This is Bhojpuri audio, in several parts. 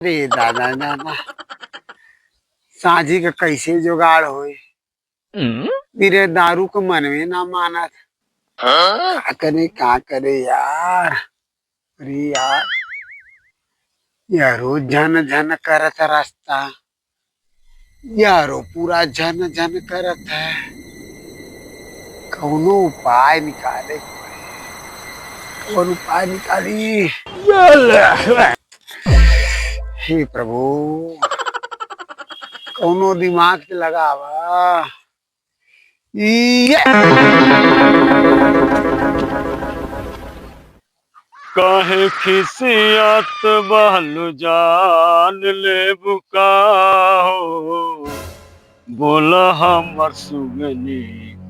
अरे दादा दादा, साझी का कैसे जुगाड़ होए। मेरे दारू को मन में ना माना था। क्या करे यार। अरे यार, यारो झन झन करत रास्ता, यारो पूरा झन झन करत है। कौनो उपाय निकाले, कौन उपाय निकाली। हे प्रभु, कौनो दिमाग पे लगावा। काहे खिसियत बहलु जान ले बुका हो, बोल हमर सुगनी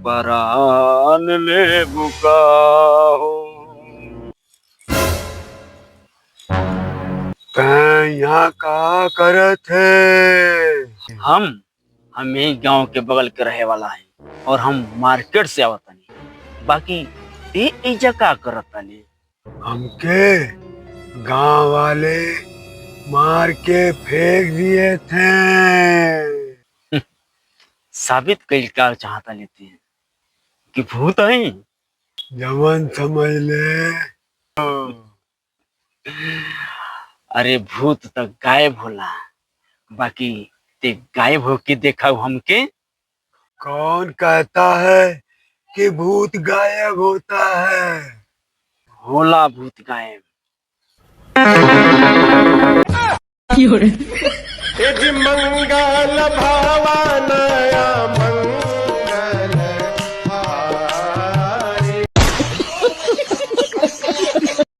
परान ले बुका हो। यहाँ का करत है। हम यही गांव के बगल के रहे वाला है और हम मार्केट से आवतनी। बाकी ते एजा का करत तानी? हमके गांव वाले मार के फेंक दिए थे। साबित कईल का चाहता लेते हैं कि भूत है। जवन समझ ले। अरे भूत तो गायब होला, बाकी ते गायब होके देखा हमके। कौन कहता है कि भूत गायब होता है। होला भूत गायब। मंगल भावानया